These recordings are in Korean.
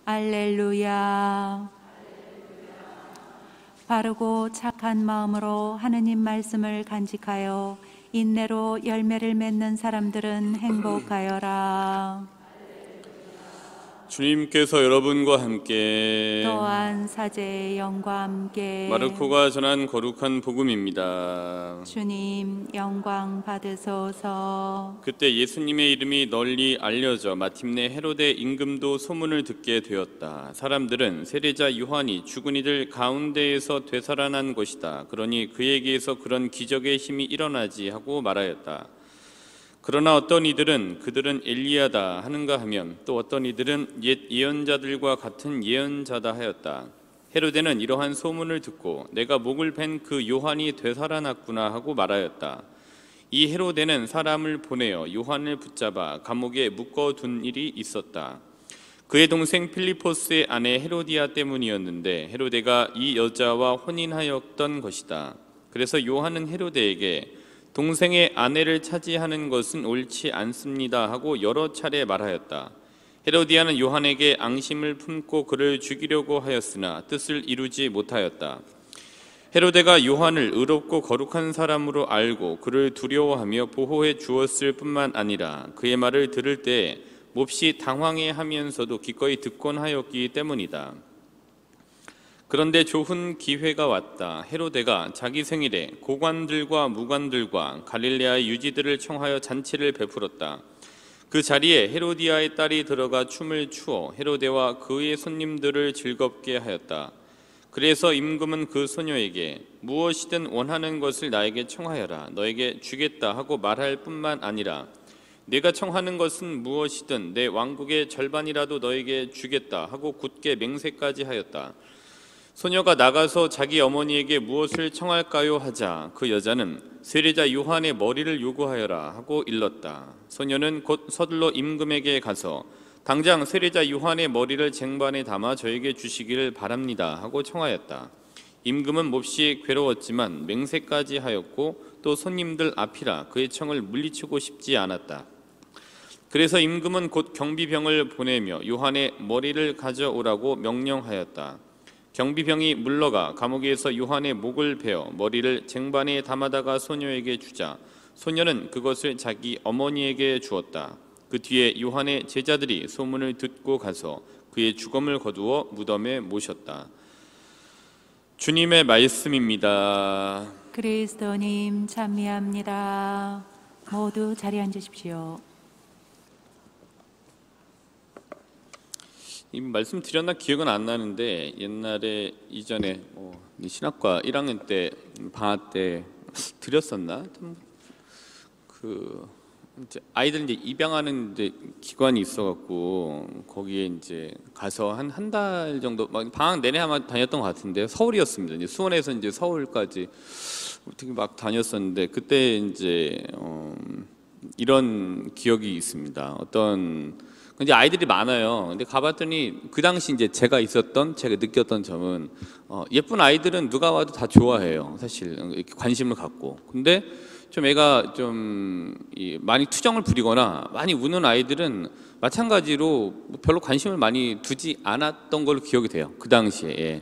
할렐루야. 바르고 착한 마음으로 하느님 말씀을 간직하여 인내로 열매를 맺는 사람들은 행복하여라. 주님께서 여러분과 함께 또한 사제의 영과 함께 마르코가 전한 거룩한 복음입니다. 주님 영광 받으소서. 그때 예수님의 이름이 널리 알려져 마침내 헤로데 임금도 소문을 듣게 되었다. 사람들은 세례자 요한이 죽은 이들 가운데에서 되살아난 것이다. 그러니 그에게서 그런 기적의 힘이 일어나지 하고 말하였다. 그러나 어떤 이들은 그들은 엘리야다 하는가 하면 또 어떤 이들은 옛 예언자들과 같은 예언자다 하였다. 헤로데는 이러한 소문을 듣고 내가 목을 벤 그 요한이 되살아났구나 하고 말하였다. 이 헤로데는 사람을 보내어 요한을 붙잡아 감옥에 묶어둔 일이 있었다. 그의 동생 필리포스의 아내 헤로디아 때문이었는데 헤로데가 이 여자와 혼인하였던 것이다. 그래서 요한은 헤로데에게 동생의 아내를 차지하는 것은 옳지 않습니다 하고 여러 차례 말하였다. 헤로디아는 요한에게 앙심을 품고 그를 죽이려고 하였으나 뜻을 이루지 못하였다. 헤로데가 요한을 의롭고 거룩한 사람으로 알고 그를 두려워하며 보호해 주었을 뿐만 아니라 그의 말을 들을 때 몹시 당황해하면서도 기꺼이 듣곤 하였기 때문이다. 그런데 좋은 기회가 왔다. 헤로데가 자기 생일에 고관들과 무관들과 갈릴레아의 유지들을 청하여 잔치를 베풀었다. 그 자리에 헤로디아의 딸이 들어가 춤을 추어 헤로데와 그의 손님들을 즐겁게 하였다. 그래서 임금은 그 소녀에게 무엇이든 원하는 것을 나에게 청하여라. 너에게 주겠다 하고 말할 뿐만 아니라 네가 청하는 것은 무엇이든 내 왕국의 절반이라도 너에게 주겠다 하고 굳게 맹세까지 하였다. 소녀가 나가서 자기 어머니에게 무엇을 청할까요 하자 그 여자는 세례자 요한의 머리를 요구하여라 하고 일렀다. 소녀는 곧 서둘러 임금에게 가서 당장 세례자 요한의 머리를 쟁반에 담아 저에게 주시기를 바랍니다 하고 청하였다. 임금은 몹시 괴로웠지만 맹세까지 하였고 또 손님들 앞이라 그의 청을 물리치고 싶지 않았다. 그래서 임금은 곧 경비병을 보내며 요한의 머리를 가져오라고 명령하였다. 경비병이 물러가 감옥에서 요한의 목을 베어 머리를 쟁반에 담아다가 소녀에게 주자 소녀는 그것을 자기 어머니에게 주었다. 그 뒤에 요한의 제자들이 소문을 듣고 가서 그의 죽음을 거두어 무덤에 모셨다. 주님의 말씀입니다. 그리스도님 찬미합니다. 모두 자리에 앉으십시오. 이 말씀 드렸나 기억은 안 나는데 옛날에 이전에 신학과 1학년 때 방학 때 드렸었나? 그 이제 아이들 이제 입양하는 이제 기관이 있어갖고 거기에 이제 가서 한 달 정도 막 방학 내내 아마 다녔던 것 같은데 서울이었습니다. 이제 수원에서 이제 서울까지 어떻게 막 다녔었는데 그때 이제 이런 기억이 있습니다. 이제 아이들이 많아요. 근데 가봤더니 그 당시 이제 제가 느꼈던 점은 예쁜 아이들은 누가 와도 다 좋아해요. 사실 이렇게 관심을 갖고. 근데 좀 애가 좀 많이 투정을 부리거나 많이 우는 아이들은 마찬가지로 별로 관심을 많이 두지 않았던 걸로 기억이 돼요. 그 당시에.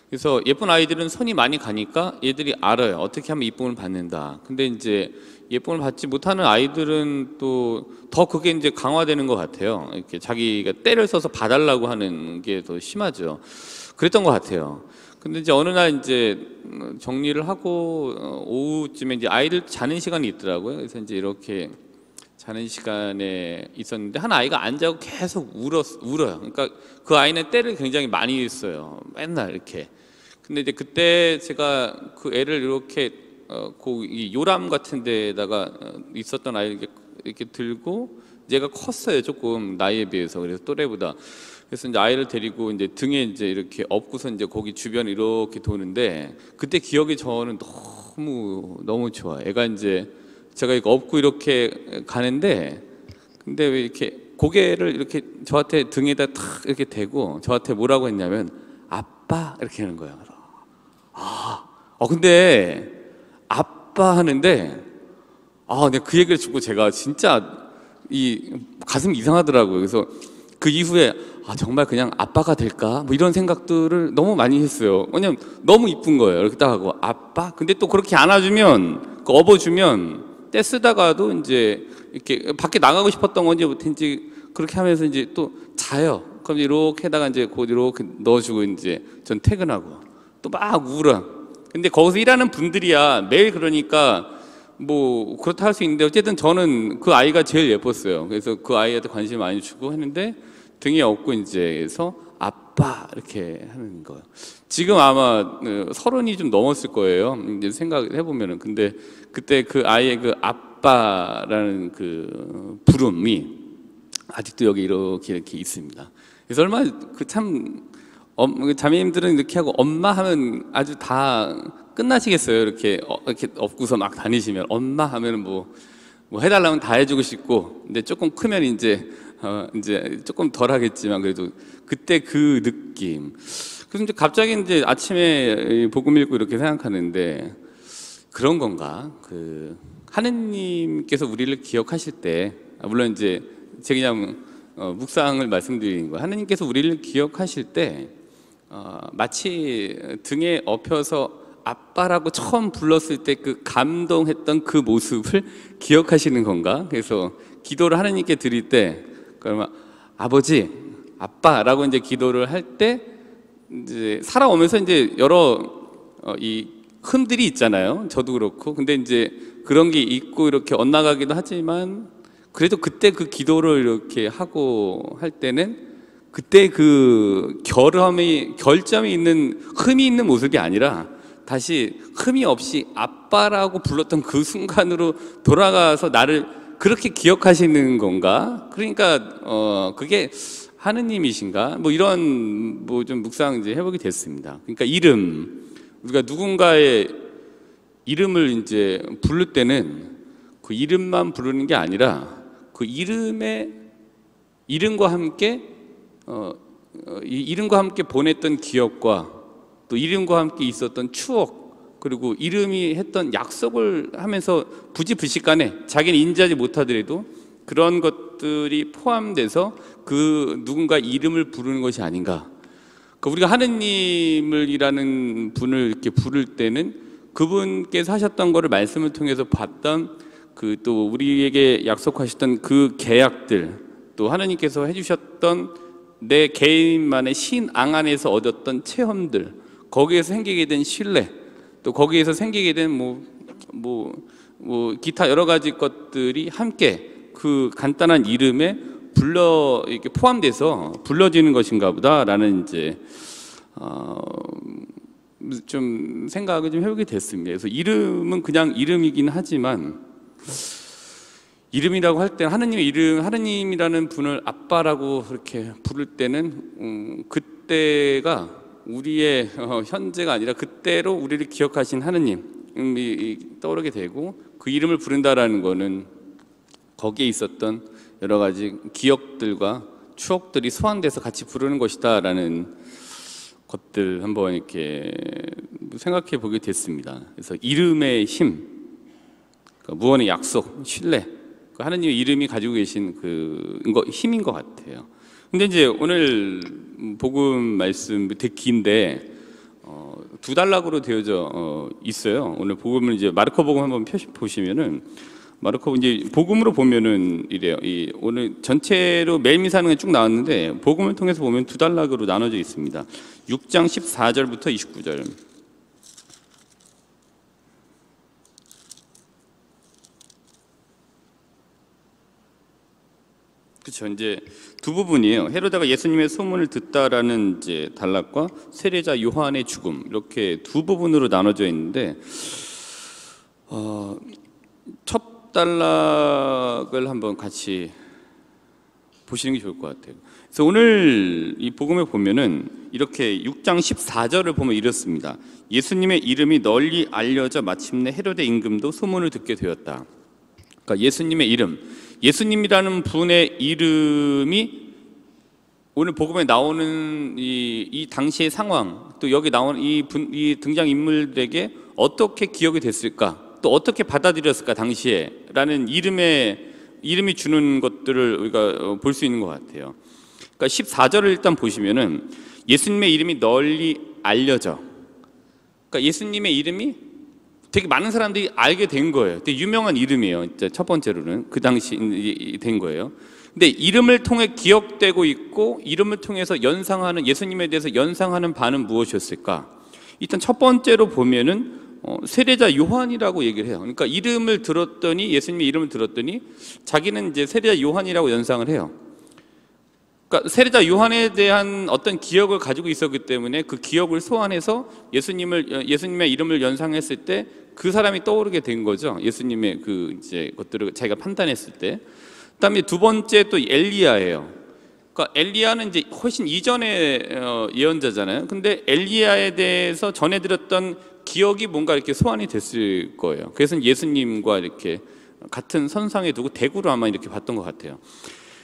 그래서 예쁜 아이들은 손이 많이 가니까 얘들이 알아요. 어떻게 하면 이쁨을 받는다. 근데 이제 예쁨을 받지 못하는 아이들은 또 더 그게 이제 강화되는 것 같아요. 이렇게 자기가 때를 써서 봐달라고 하는 게 더 심하죠. 그랬던 것 같아요. 근데 이제 어느 날 이제 정리를 하고 오후쯤에 이제 아이들 자는 시간이 있더라고요. 그래서 이제 이렇게 자는 시간에 있었는데 한 아이가 안 자고 계속 울어요. 그러니까 그 아이는 때를 굉장히 많이 써요. 맨날 이렇게. 근데 이제 그때 제가 그 애를 이렇게 이 요람 같은 데다가 있었던 아이를 이렇게 들고 얘가 컸어요. 조금 나이에 비해서. 그래서 또래보다. 그래서 이제 아이를 데리고 이제 등에 이제 이렇게 업고서 이제 거기 주변 이렇게 도는데 그때 기억이 저는 너무 좋아요. 애가 이제 제가 이거 업고 이렇게 가는데 근데 왜 이렇게 고개를 이렇게 저한테 등에다 탁 이렇게 대고 저한테 뭐라고 했냐면 아빠 이렇게 하는 거예요. 근데 아빠 하는데 근데 그 얘기를 듣고 제가 진짜 이 가슴이 이상하더라고요. 그래서 그 이후에 정말 그냥 아빠가 될까? 뭐 이런 생각들을 너무 많이 했어요. 왜냐면 너무 이쁜 거예요. 이렇게 딱 하고 아빠? 근데 또 그렇게 안아주면, 업어주면 떼 쓰다가도 이제 이렇게 밖에 나가고 싶었던 건지 못했는지 그렇게 하면서 이제 또 자요. 그럼 이렇게다가 이제 곧 이렇게 넣어주고 이제 전 퇴근하고 또 막 울어. 근데 거기서 일하는 분들이야 매일 그러니까 뭐 그렇다 할 수 있는데 어쨌든 저는 그 아이가 제일 예뻤어요. 그래서 그 아이한테 관심 많이 주고 했는데 등에 업고 이제 해서 아빠 이렇게 하는 거예요. 지금 아마 30이 좀 넘었을 거예요. 이제 생각해 보면은. 근데 그때 그 아이의 그 아빠라는 그 부름이 아직도 여기 이렇게 있습니다. 그래서 얼마나 참 자매님들은 이렇게 하고 엄마 하면 아주 다 끝나시겠어요. 이렇게 업고서 막 다니시면 엄마 하면은 뭐 해달라면 다 해주고 싶고, 근데 조금 크면 이제 조금 덜 하겠지만 그래도 그때 그 느낌. 그래서 이제 갑자기 이제 아침에 복음 읽고 이렇게 생각하는데 그런 건가? 그 하느님께서 우리를 기억하실 때, 물론 이제 제가 그냥 묵상을 말씀드리는 거예요. 하느님께서 우리를 기억하실 때 마치 등에 업혀서 아빠라고 처음 불렀을 때 그 감동했던 그 모습을 기억하시는 건가? 그래서 기도를 하느님께 드릴 때, 그러면 아버지, 아빠라고 이제 기도를 할 때 이제 살아오면서 이제 여러 이 흠들이 있잖아요. 저도 그렇고. 근데 이제 그런 게 있고 이렇게 엇나가기도 하지만 그래도 그때 그 기도를 이렇게 하고 할 때는 그때 그 결점이 있는 흠이 있는 모습이 아니라 다시 흠이 없이 아빠라고 불렀던 그 순간으로 돌아가서 나를 그렇게 기억하시는 건가? 그러니까 그게 하느님이신가? 뭐 이런 뭐 좀 묵상 이제 해보게 됐습니다. 그러니까 우리가 누군가의 이름을 이제 부를 때는 그 이름만 부르는 게 아니라 그 이름과 함께 이 이름과 함께 보냈던 기억과 또 이름과 함께 있었던 추억, 그리고 이름이 했던 약속을 하면서 부지불식간에 자기는 인지하지 못하더라도 그런 것들이 포함돼서 그 누군가 이름을 부르는 것이 아닌가. 그러니까 우리가 하느님을이라는 분을 이렇게 부를 때는 그분께서 하셨던 거를 말씀을 통해서 봤던 그 또 우리에게 약속하셨던 그 계약들, 또 하느님께서 해주셨던 내 개인만의 신앙 안에서 얻었던 체험들, 거기에서 생기게 된 신뢰, 또 거기에서 생기게 된 기타 여러 가지 것들이 함께 그 간단한 이름에 이렇게 포함돼서 불러지는 것인가 보다라는 이제 좀 생각을 좀 해보게 됐습니다. 그래서 이름은 그냥 이름이긴 하지만 이름이라고 할 때 하느님의 이름, 하느님이라는 분을 아빠라고 그렇게 부를 때는 그때가 우리의 현재가 아니라 그때로 우리를 기억하신 하느님이 떠오르게 되고, 그 이름을 부른다라는 거는 거기에 있었던 여러 가지 기억들과 추억들이 소환돼서 같이 부르는 것이다라는 것들 한번 이렇게 생각해 보게 됐습니다. 그래서 이름의 힘, 그러니까 무언의 약속, 신뢰, 그 하느님의 이름이 가지고 계신 힘인 것 같아요. 근데 이제 오늘 복음 말씀 되게 긴데 두 단락으로 되어져 있어요. 오늘 복음을 이제 마르코 복음 한번 보시면은 마르코 이제 복음으로 보면은 이래요. 오늘 전체로 매일 미사는 쭉 나왔는데 복음을 통해서 보면 두 단락으로 나눠져 있습니다. 6장 14절부터 29절. 그렇죠. 이제 두 부분이에요. 헤로다가 예수님의 소문을 듣다라는 이제 단락과 세례자 요한의 죽음, 이렇게 두 부분으로 나눠져 있는데 첫 단락을 한번 같이 보시는 게 좋을 것 같아요. 그래서 오늘 이 복음에 보면은 이렇게 6장 14절을 보면 이렇습니다. 예수님의 이름이 널리 알려져 마침내 헤로데 임금도 소문을 듣게 되었다. 그러니까 예수님의 이름, 예수님이라는 분의 이름이 오늘 복음에 나오는 이 당시의 상황, 또 여기 나오는 이 등장 인물들에게 어떻게 기억이 됐을까, 또 어떻게 받아들였을까 당시에라는 이름이 주는 것들을 우리가 볼 수 있는 것 같아요. 그러니까 14절을 일단 보시면은 예수님의 이름이 널리 알려져. 그러니까 예수님의 이름이 되게 많은 사람들이 알게 된 거예요. 되게 유명한 이름이에요. 첫 번째로는 그 당시 된 거예요. 근데 이름을 통해 기억되고 있고 이름을 통해서 연상하는, 예수님에 대해서 연상하는 바는 무엇이었을까? 일단 첫 번째로 보면은 세례자 요한이라고 얘기를 해요. 그러니까 이름을 들었더니, 예수님의 이름을 들었더니 자기는 이제 세례자 요한이라고 연상을 해요. 그러니까 세례자 요한에 대한 어떤 기억을 가지고 있었기 때문에 그 기억을 소환해서 예수님의 이름을 연상했을 때 그 사람이 떠오르게 된 거죠. 예수님의 그 이제 것들을 자기가 판단했을 때. 그다음에 두 번째 또 엘리야예요. 그러니까 엘리야는 이제 훨씬 이전의 예언자잖아요. 근데 엘리야에 대해서 전해드렸던 기억이 뭔가 이렇게 소환이 됐을 거예요. 그래서 예수님과 이렇게 같은 선상에 두고 대구로 아마 이렇게 봤던 것 같아요.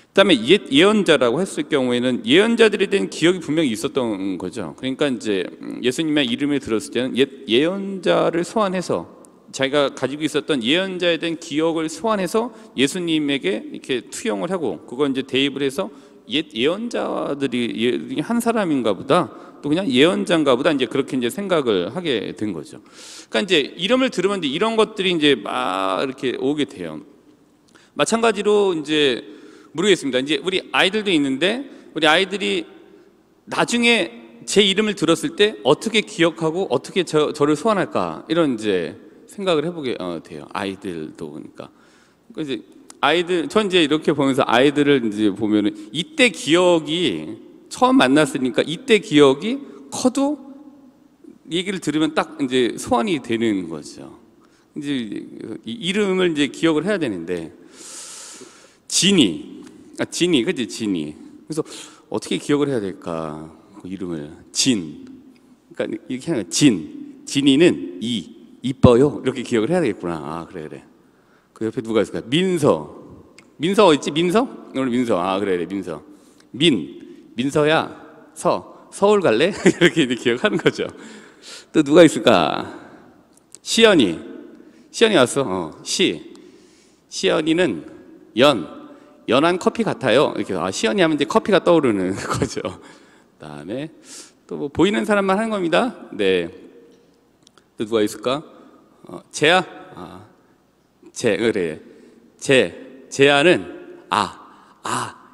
그다음에 예언자라고 했을 경우에는 예언자들에 대한 기억이 분명히 있었던 거죠. 그러니까 이제 예수님의 이름을 들었을 때는 예언자를 소환해서 자기가 가지고 있었던 예언자에 대한 기억을 소환해서 예수님에게 이렇게 투영을 하고, 그거 이제 대입을 해서 예언자들이 한 사람인가 보다, 또 그냥 예언자인가 보다, 이제 그렇게 이제 생각을 하게 된 거죠. 그러니까 이제 이름을 들으면 이런 것들이 이제 막 이렇게 오게 돼요. 마찬가지로 이제 모르겠습니다. 이제 우리 아이들도 있는데, 우리 아이들이 나중에 제 이름을 들었을 때 어떻게 기억하고 어떻게 저를 소환할까, 이런 이제 생각을 해보게 돼요. 아이들도. 그러니까 이제 전 이제 이렇게 보면서 아이들을 이제 보면은 이때 기억이 처음 만났으니까 이때 기억이 커도 얘기를 들으면 딱 이제 소환이 되는 거죠. 이제 이름을 이제 기억을 해야 되는데, 진이. 그치, 진이. 그래서 어떻게 기억을 해야 될까? 그 이름을. 그러니까 이렇게 하는 거야. 진이는 이뻐요. 이렇게 기억을 해야 되겠구나. 아, 그래. 그 옆에 누가 있을까? 민서 어딨지? 민서? 오늘 민서. 그래, 민서. 민서야. 서울 갈래? 이렇게 이제 기억하는 거죠. 또 누가 있을까? 시연이 왔어. 시연이는 연한 커피 같아요. 이렇게 시연이 하면 이제 커피가 떠오르는 거죠. 그다음에 또 뭐 보이는 사람만 하는 겁니다. 네. 또 누가 있을까? 재야. 그래. 재야는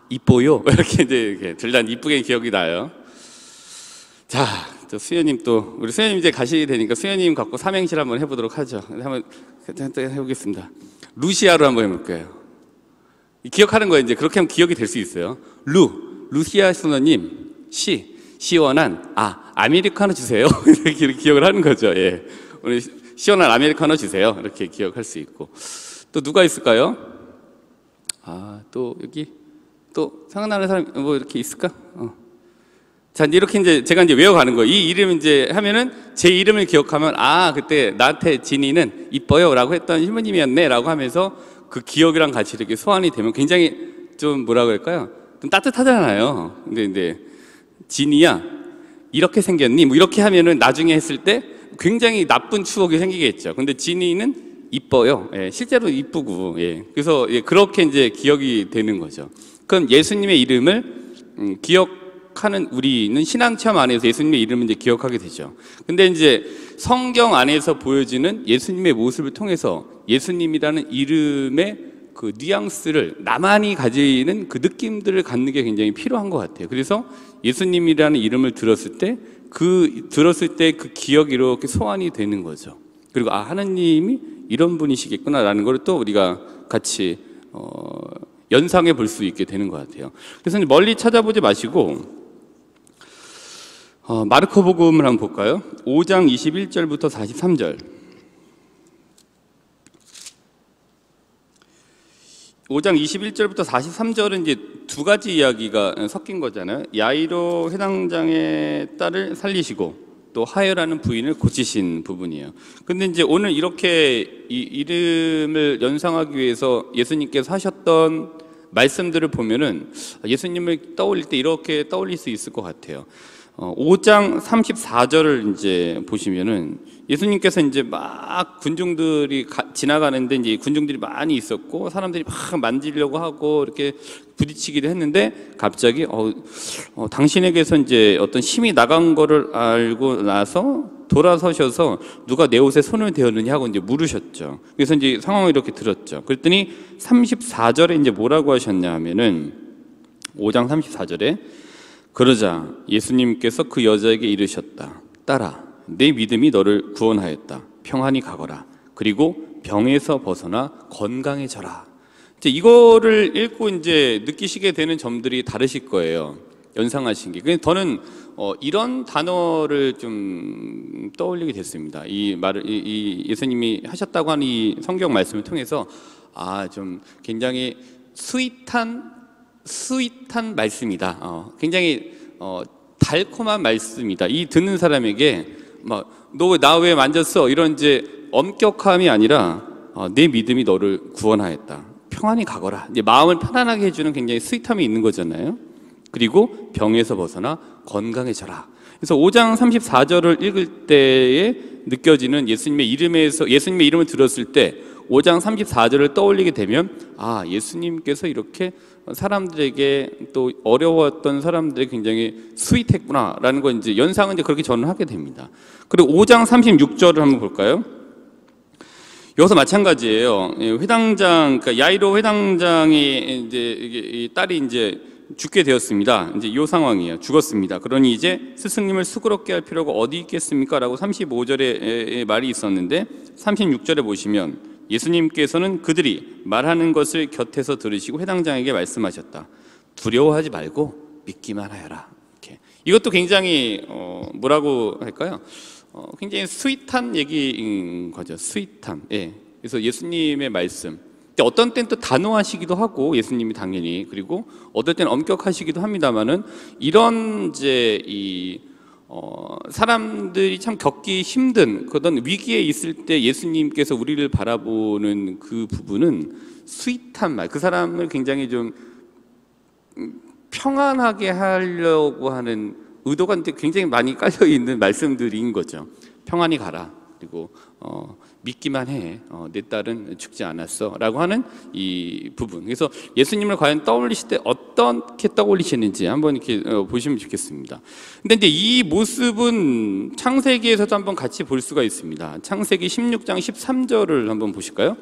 이뻐요. 이렇게 이제 둘 다 이쁘게 기억이 나요. 자, 또 수현님, 또 우리 수현님 이제 가시게 되니까 수현님 갖고 삼행시를 한번 해보도록 하죠. 한번 해보겠습니다. 루시아로 한번 해볼게요. 기억하는 거예요. 이제 그렇게 하면 기억이 될 수 있어요. 루시아 선생님, 시원한 아메리카노 주세요. 이렇게 기억을 하는 거죠. 예, 오늘 시원한 아메리카노 주세요. 이렇게 기억할 수 있고. 또 누가 있을까요? 또 여기 또 생각나는 사람 뭐 이렇게 있을까? 자, 이렇게 이제 제가 이제 외워가는 거예요. 이 이름 이제 하면은 제 이름을 기억하면 그때 나한테 진이는 이뻐요라고 했던 신부님이었네라고 하면서 그 기억이랑 같이 이렇게 소환이 되면 굉장히 좀 뭐라 그럴까요? 좀 따뜻하잖아요. 근데 진이야 이렇게 생겼니? 뭐 이렇게 하면은 나중에 했을 때 굉장히 나쁜 추억이 생기겠죠. 근데 진이는 이뻐요. 예, 실제로 이쁘고, 예. 그래서 그렇게 이제 기억이 되는 거죠. 그럼 예수님의 이름을 기억하는 우리는 신앙 체험 안에서 예수님의 이름을 이제 기억하게 되죠. 근데 이제 성경 안에서 보여지는 예수님의 모습을 통해서 예수님이라는 이름의 그 뉘앙스를 나만이 가지는 그 느낌들을 갖는 게 굉장히 필요한 것 같아요. 그래서 예수님이라는 이름을 들었을 때 그 기억이 이렇게 소환이 되는 거죠. 그리고 하나님이 이런 분이시겠구나라는 걸 또 우리가 같이 연상해 볼 수 있게 되는 것 같아요. 그래서 멀리 찾아보지 마시고 마르코복음을 한번 볼까요? 5장 21절부터 43절. 5장 21절부터 43절은 이제 두 가지 이야기가 섞인 거잖아요. 야이로 회당장의 딸을 살리시고 또 하여라는 부인을 고치신 부분이에요. 근데 이제 오늘 이렇게 이 이름을 연상하기 위해서 예수님께서 하셨던 말씀들을 보면은 예수님을 떠올릴 때 이렇게 떠올릴 수 있을 것 같아요. 5장 34절을 이제 보시면은 예수님께서 이제 막 군중들이 지나가는데 이제 군중들이 많이 있었고 사람들이 막 만지려고 하고 이렇게 부딪히기도 했는데 갑자기 당신에게서 이제 어떤 힘이 나간 거를 알고 나서 돌아서셔서 누가 내 옷에 손을 대었느냐 하고 이제 물으셨죠. 그래서 이제 상황을 이렇게 들었죠. 그랬더니 34절에 이제 뭐라고 하셨냐 하면은 5장 34절에 그러자 예수님께서 그 여자에게 이르셨다. 딸아, 내 믿음이 너를 구원하였다. 평안히 가거라. 그리고 병에서 벗어나 건강해져라. 이제 이거를 읽고 이제 느끼시게 되는 점들이 다르실 거예요. 연상하신 게. 그래서 저는 이런 단어를 좀 떠올리게 됐습니다. 이 말을 이 예수님이 하셨다고 하는 이 성경 말씀을 통해서 좀 굉장히 스윗한 말씀이다. 굉장히 달콤한 말씀이다. 이 듣는 사람에게 너 나 왜 만졌어? 이런 이제 엄격함이 아니라 내 믿음이 너를 구원하였다. 평안히 가거라. 이제 마음을 편안하게 해주는 굉장히 스윗함이 있는 거잖아요. 그리고 병에서 벗어나 건강해져라. 그래서 5장 34절을 읽을 때에 느껴지는 예수님의 이름을 들었을 때 5장 34절을 떠올리게 되면 예수님께서 이렇게 사람들에게 또 어려웠던 사람들이 굉장히 스윗했구나라는 거 이제 연상은 이제 그렇게 저는 하게 됩니다. 그리고 5장 36절을 한번 볼까요? 여기서 마찬가지예요. 회당장, 그러니까 야이로 회당장이 이제 이 딸이 이제 죽게 되었습니다. 이제 이 상황이에요. 죽었습니다. 그러니 이제 스승님을 수고롭게 할 필요가 어디 있겠습니까? 라고 35절에 말이 있었는데 36절에 보시면 예수님께서는 그들이 말하는 것을 곁에서 들으시고 회당장에게 말씀하셨다. 두려워하지 말고 믿기만 하여라. 이렇게. 이것도 굉장히 뭐라고 할까요? 굉장히 스윗한 얘기인 거죠. 스윗함. 예. 그래서 예수님의 말씀. 어떤 때는 또 단호하시기도 하고 예수님이 당연히 그리고 어떨 때는 엄격하시기도 합니다만은 이런 이제 사람들이 참 겪기 힘든 그런 위기에 있을 때 예수님께서 우리를 바라보는 그 부분은 스윗한 말, 그 사람을 굉장히 좀 평안하게 하려고 하는 의도가 굉장히 많이 깔려 있는 말씀들인 거죠. 평안히 가라. 그리고 믿기만 해. 내 딸은 죽지 않았어. 라고 하는 이 부분. 그래서 예수님을 과연 떠올리실 때 어떻게 떠올리시는지 한번 이렇게 보시면 좋겠습니다. 근데 이제 이 모습은 창세기에서도 한번 같이 볼 수가 있습니다. 창세기 16장 13절을 한번 보실까요?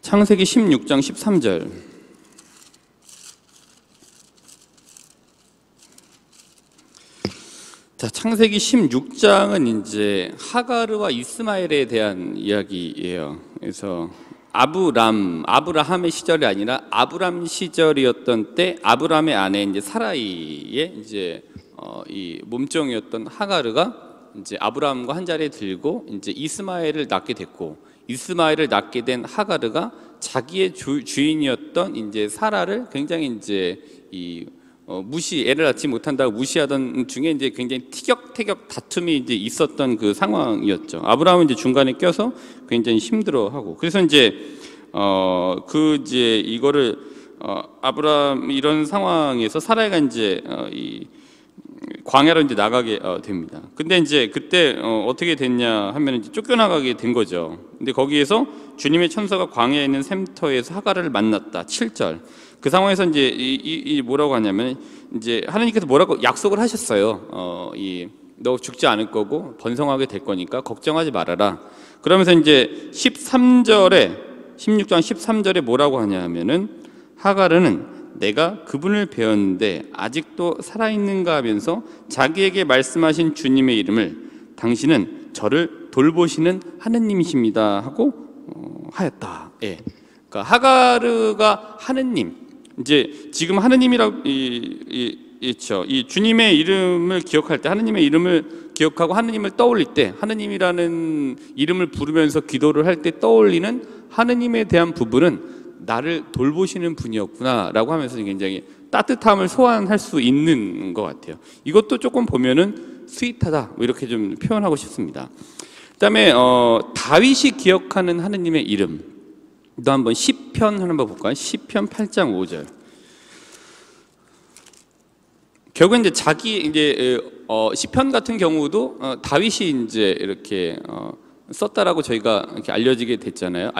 창세기 16장 13절. 자, 창세기 16장은 이제 하가르와 이스마엘에 대한 이야기예요. 그래서 아브라함의 시절이 아니라 아브람 시절이었던 때 아브람의 아내 이제 사라이의 이제 이 몸종이었던 하가르가 이제 아브람과 한 자리에 들고 이제 이스마엘을 낳게 됐고 이스마엘을 낳게 된 하가르가 자기의 주인이었던 이제 사라를 굉장히 이제 애를 낳지 못한다고 무시하던 중에 이제 굉장히 티격태격 다툼이 이제 있었던 그 상황이었죠. 아브라함은 이제 중간에 껴서 굉장히 힘들어하고 그래서 이제 이제 이거를 아브라함 이런 상황에서 사라가 이제 이 광야로 이제 나가게 됩니다. 근데 이제 그때 어떻게 됐냐 하면 이제 쫓겨나가게 된 거죠. 근데 거기에서 주님의 천사가 광야에 있는 샘터에서 하가를 만났다. 7절. 그 상황에서 이제 이 뭐라고 하냐면 이제 하나님께서 뭐라고 약속을 하셨어요. 너 죽지 않을 거고 번성하게 될 거니까 걱정하지 말아라. 그러면서 이제 16장 13절에 뭐라고 하냐 하면은 하가르는 내가 그분을 배웠는데 아직도 살아있는가 하면서 자기에게 말씀하신 주님의 이름을 당신은 저를 돌보시는 하느님이십니다 하고 하였다. 예. 그러니까 하가르가 하느님 이제 지금 하느님이라고 있죠. 이 주님의 이름을 기억할 때 하느님의 이름을 기억하고 하느님을 떠올릴 때 하느님이라는 이름을 부르면서 기도를 할 때 떠올리는 하느님에 대한 부분은 나를 돌보시는 분이었구나라고 하면서 굉장히 따뜻함을 소환할 수 있는 것 같아요. 이것도 조금 보면은 스윗하다 뭐 이렇게 좀 표현하고 싶습니다. 그다음에 다윗이 기억하는 하느님의 이름. 또 한번 시편 한번 볼까요? 시편 8장 5절. 결국은 이제 자기 이제 시편 같은 경우도 다윗이 이제 이렇게 썼다라고 저희가 이렇게 알려졌잖아요.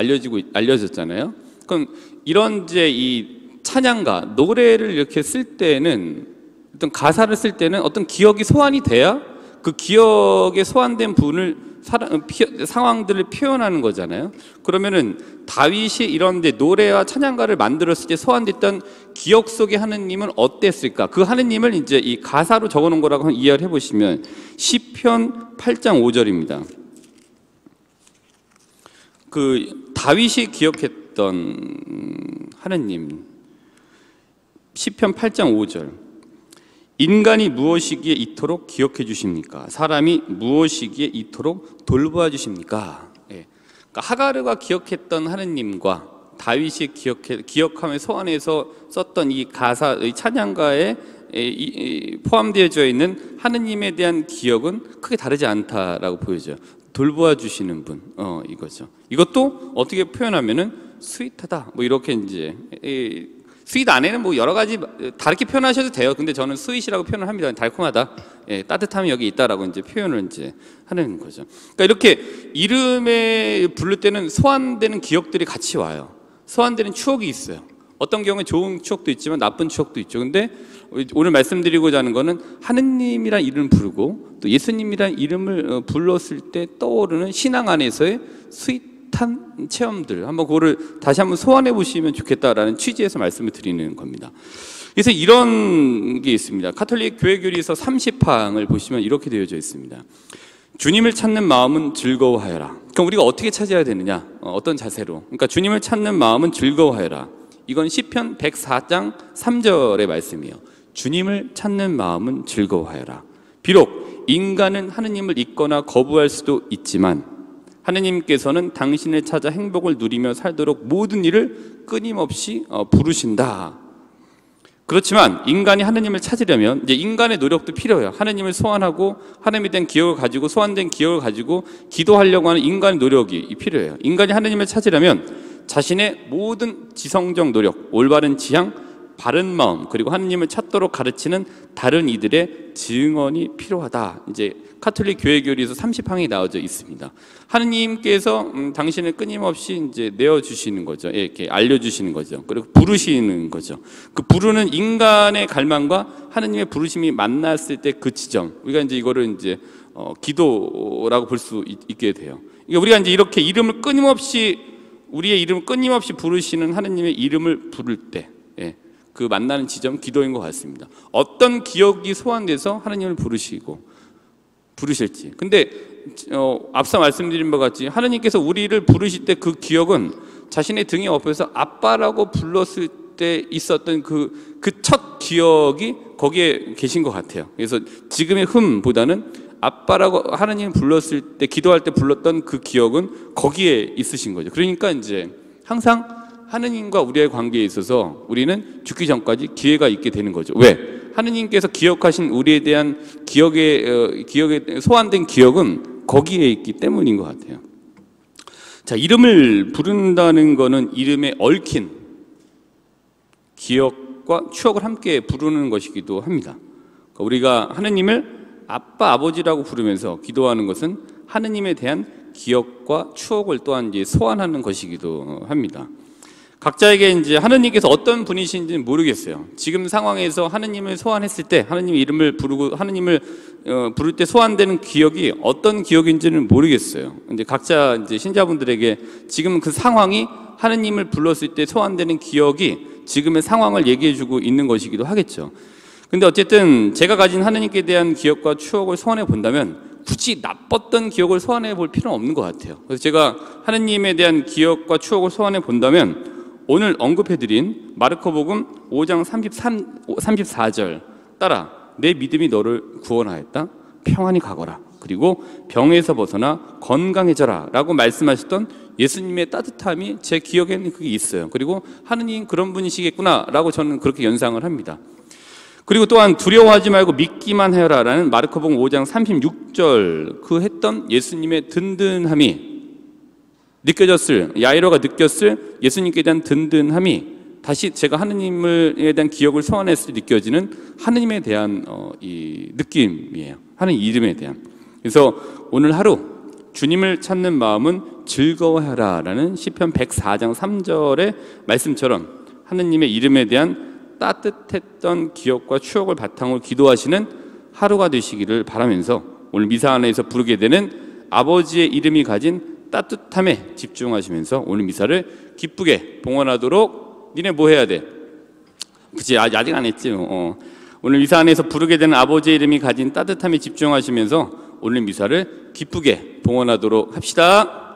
그럼 이런 이제 이 찬양가 노래를 이렇게 쓸 때는 어떤 가사를 쓸 때는 어떤 기억이 소환이 돼야 그 기억에 소환된 분을 상황들을 표현하는 거잖아요. 그러면은 다윗이 이런 데 노래와 찬양가를 만들었을 때 소환됐던 기억 속의 하느님은 어땠을까? 그 하느님을 이제 이 가사로 적어놓은 거라고 이해를 해보시면 시편 8장 5절입니다. 그 다윗이 기억했던 하느님, 시편 8장 5절. 인간이 무엇이기에 이토록 기억해 주십니까? 사람이 무엇이기에 이토록 돌보아 주십니까? 예. 그러니까 하가르가 기억했던 하느님과 다윗이 기억하며 소환해서 썼던 이 가사, 이 찬양가에 포함되어져 있는 하느님에 대한 기억은 크게 다르지 않다라고 보여져요. 돌보아 주시는 분, 이거죠. 이것도 어떻게 표현하면은 스윗하다, 뭐 이렇게 이제. 스윗 안에는 뭐 여러 가지 다르게 표현하셔도 돼요. 근데 저는 스윗이라고 표현을 합니다. 달콤하다, 따뜻함이 여기 있다라고 이제 표현을 이제 하는 거죠. 그러니까 이렇게 이름에 부를 때는 소환되는 기억들이 같이 와요. 소환되는 추억이 있어요. 어떤 경우에 좋은 추억도 있지만 나쁜 추억도 있죠. 근데 오늘 말씀드리고자 하는 거는 하느님이란 이름을 부르고 또 예수님이란 이름을 불렀을 때 떠오르는 신앙 안에서의 스윗한 체험들, 한번 그거를 다시 한번 소환해 보시면 좋겠다라는 취지에서 말씀을 드리는 겁니다. 그래서 이런 게 있습니다. 가톨릭 교회교리서 30항을 보시면 이렇게 되어져 있습니다. 주님을 찾는 마음은 즐거워하여라. 그럼 우리가 어떻게 찾아야 되느냐? 어떤 자세로? 그러니까 주님을 찾는 마음은 즐거워하여라. 이건 시편 104장 3절의 말씀이에요. 주님을 찾는 마음은 즐거워하여라. 비록 인간은 하느님을 잊거나 거부할 수도 있지만 하느님께서는 당신을 찾아 행복을 누리며 살도록 모든 일을 끊임없이 부르신다. 그렇지만 인간이 하느님을 찾으려면 이제 인간의 노력도 필요해요. 하느님을 소환하고 하느님에 대한 기억을 가지고 소환된 기억을 가지고 기도하려고 하는 인간의 노력이 필요해요. 인간이 하느님을 찾으려면 자신의 모든 지성적 노력, 올바른 지향, 바른 마음, 그리고 하느님을 찾도록 가르치는 다른 이들의 증언이 필요하다. 이제 가톨릭 교회교리에서 30항이 나와져 있습니다. 하느님께서 당신을 끊임없이 이제 내어주시는 거죠. 이렇게 알려주시는 거죠. 그리고 부르시는 거죠. 그 부르는 인간의 갈망과 하느님의 부르심이 만났을 때 그 지점, 우리가 이제 이거를 이제 기도라고 볼 수 있게 돼요. 그러니까 우리가 이제 이렇게 우리의 이름을 끊임없이 부르시는 하느님의 이름을 부를 때, 그 만나는 지점, 기도인 것 같습니다. 어떤 기억이 소환돼서 하느님을 부르실지. 근데 앞서 말씀드린 바와 같이 하느님께서 우리를 부르실 때 그 기억은 자신의 등에 업혀서 아빠라고 불렀을 때 있었던 그 첫 기억이 거기에 계신 것 같아요. 그래서 지금의 흠보다는 아빠라고 하느님 불렀을 때, 기도할 때 불렀던 그 기억은 거기에 있으신 거죠. 그러니까 이제 항상 하느님과 우리의 관계에 있어서 우리는 죽기 전까지 기회가 있게 되는 거죠. 왜? 하느님께서 기억하신 우리에 대한 기억에 소환된 기억은 거기에 있기 때문인 것 같아요. 자, 이름을 부른다는 거는 이름에 얽힌 기억과 추억을 함께 부르는 것이기도 합니다. 그러니까 우리가 하느님을 아빠, 아버지라고 부르면서 기도하는 것은 하느님에 대한 기억과 추억을 또한 이제 소환하는 것이기도 합니다. 각자에게 이제 하느님께서 어떤 분이신지는 모르겠어요. 지금 상황에서 하느님을 소환했을 때, 하느님 이름을 부르고 하느님을 부를 때 소환되는 기억이 어떤 기억인지는 모르겠어요. 이제 각자 이제 신자분들에게 지금 그 상황이 하느님을 불렀을 때 소환되는 기억이 지금의 상황을 얘기해주고 있는 것이기도 하겠죠. 근데 어쨌든 제가 가진 하느님께 대한 기억과 추억을 소환해 본다면 굳이 나빴던 기억을 소환해 볼 필요는 없는 것 같아요. 그래서 제가 하느님에 대한 기억과 추억을 소환해 본다면 오늘 언급해드린 마르코복음 5장 34절 따라 내 믿음이 너를 구원하였다. 평안히 가거라. 그리고 병에서 벗어나 건강해져라 라고 말씀하셨던 예수님의 따뜻함이 제 기억에는 그게 있어요. 그리고 하느님 그런 분이시겠구나 라고 저는 그렇게 연상을 합니다. 그리고 또한 두려워하지 말고 믿기만 해라 라는 마르코복음 5장 36절 그 했던 예수님의 든든함이 느껴졌을, 야이로가 느꼈을 예수님께 대한 든든함이 다시 제가 하느님에 대한 기억을 소환했을 때 느껴지는 하느님에 대한 이 느낌이에요. 하느님 이름에 대한. 그래서 오늘 하루 주님을 찾는 마음은 즐거워하라라는 시편 104장 3절의 말씀처럼 하느님의 이름에 대한 따뜻했던 기억과 추억을 바탕으로 기도하시는 하루가 되시기를 바라면서 오늘 미사 안에서 부르게 되는 아버지의 이름이 가진 따뜻함에 집중하시면서 오늘 미사를 기쁘게 봉헌하도록 니네 뭐 해야 돼? 그치, 아직 안 했지. 오늘 미사 안에서 부르게 되는 아버지의 이름이 가진 따뜻함에 집중하시면서 오늘 미사를 기쁘게 봉헌하도록 합시다.